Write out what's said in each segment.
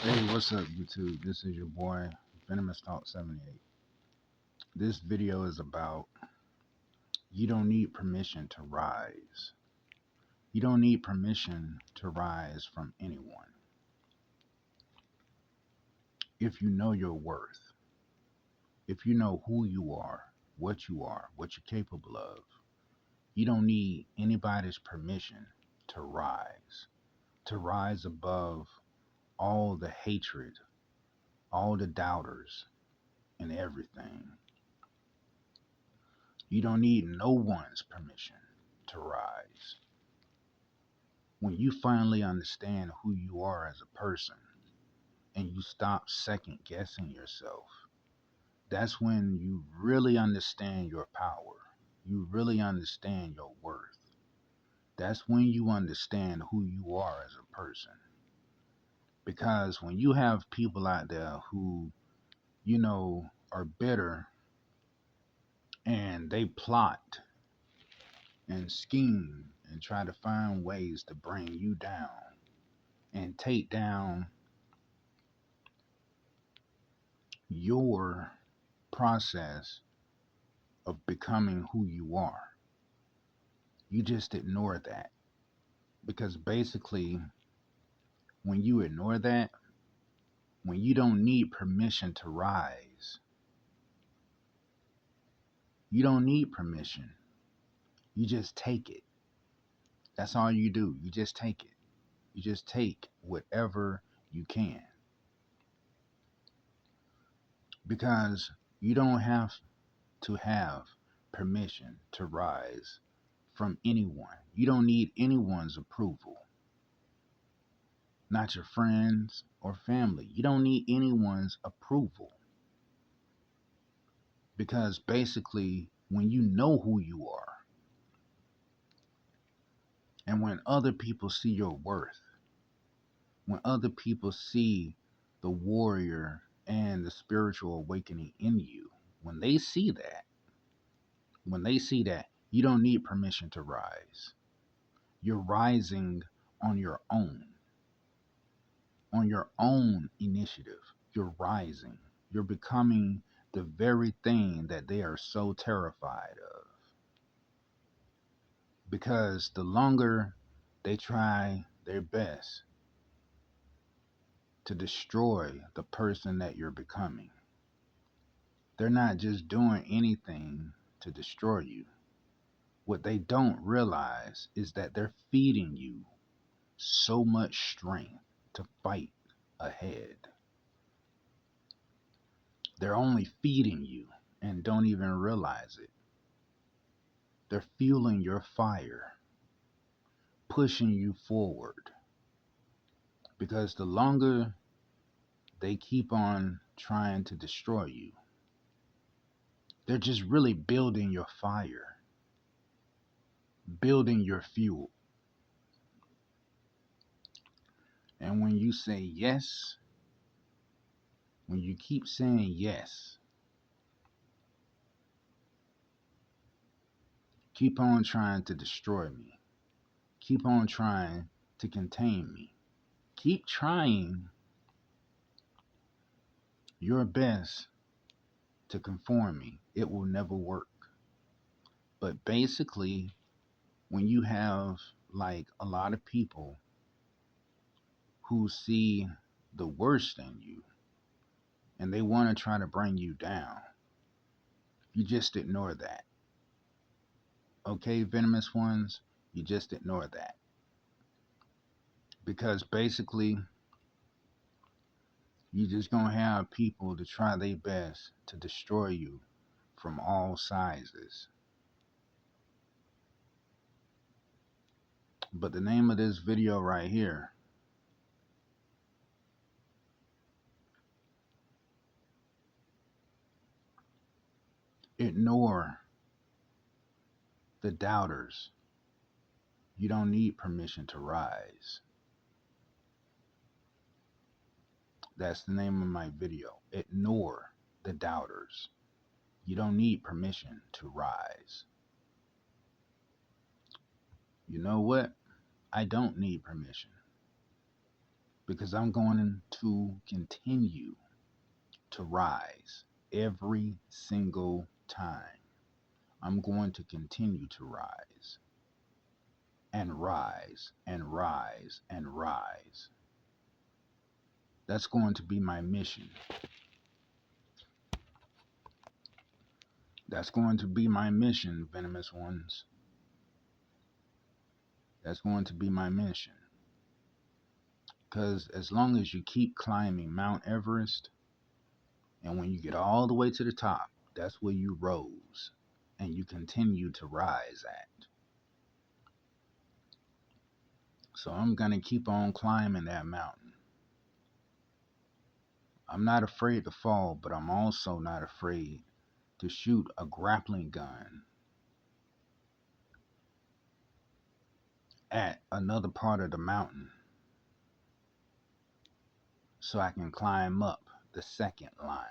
Hey, what's up, YouTube? This is your boy, Venomous Talk 78. This video is about you don't need permission to rise. You don't need permission to rise from anyone. If you know your worth, if you know who you are, what you're capable of, you don't need anybody's permission to rise above all the hatred, all the doubters, and everything. You don't need no one's permission to rise. When you finally understand who you are as a person and you stop second guessing yourself, that's when you really understand your power. You really understand your worth. That's when you understand who you are as a person. Because when you have people out there who, are bitter and they plot and scheme and try to find ways to bring you down and take down your process of becoming who you are. You just ignore that. Because basically, when you ignore that, when you don't need permission to rise, you don't need permission. You just take it. That's all you do. You just take it. You just take whatever you can. Because you don't have to have permission to rise from anyone. You don't need anyone's approval. Not your friends or family. You don't need anyone's approval. Because basically, when you know who you are, and when other people see your worth, when other people see the warrior and the spiritual awakening in you, when they see that, you don't need permission to rise. You're rising on your own initiative. You're rising. You're becoming the very thing that they are so terrified of. Because the longer they try their best to destroy the person that you're becoming, they're not just doing anything to destroy you. What they don't realize is that they're feeding you so much strength to fight ahead. They're only feeding you and don't even realize it. They're fueling your fire, pushing you forward. Because the longer they keep on trying to destroy you, they're just really building your fire, building your fuel. And when you say yes, when you keep saying yes, keep on trying to destroy me, keep on trying to contain me, keep trying your best to conform me, it will never work. But basically, when you have like a lot of people who see the worst in you and they want to try to bring you down, you just ignore that. Okay, venomous ones, you just ignore that. Because basically, you're just going to have people to try their best to destroy you from all sizes. But the name of this video right here, ignore the doubters. You don't need permission to rise. That's the name of my video. Ignore the doubters. You don't need permission to rise. You know what? I don't need permission. because I'm going to continue to rise every single time. I'm going to continue to rise and rise and rise and rise. That's going to be my mission. That's going to be my mission, venomous ones. That's going to be my mission. Because as long as you keep climbing Mount Everest, and when you get all the way to the top, that's where you rose and you continue to rise at. So I'm going to keep on climbing that mountain. I'm not afraid to fall, but I'm also not afraid to shoot a grappling gun at another part of the mountain so I can climb up the second line.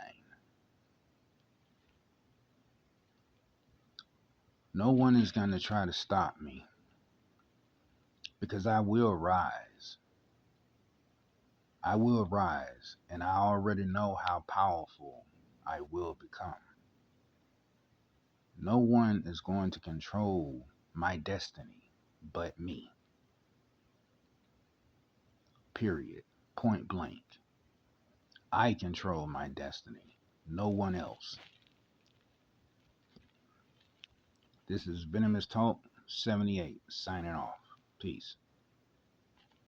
No one is going to try to stop me because I will rise. I will rise, and I already know how powerful I will become. No one is going to control my destiny but me. Period. Point blank. I control my destiny. No one else. This is Venomous Talk 78 signing off. Peace.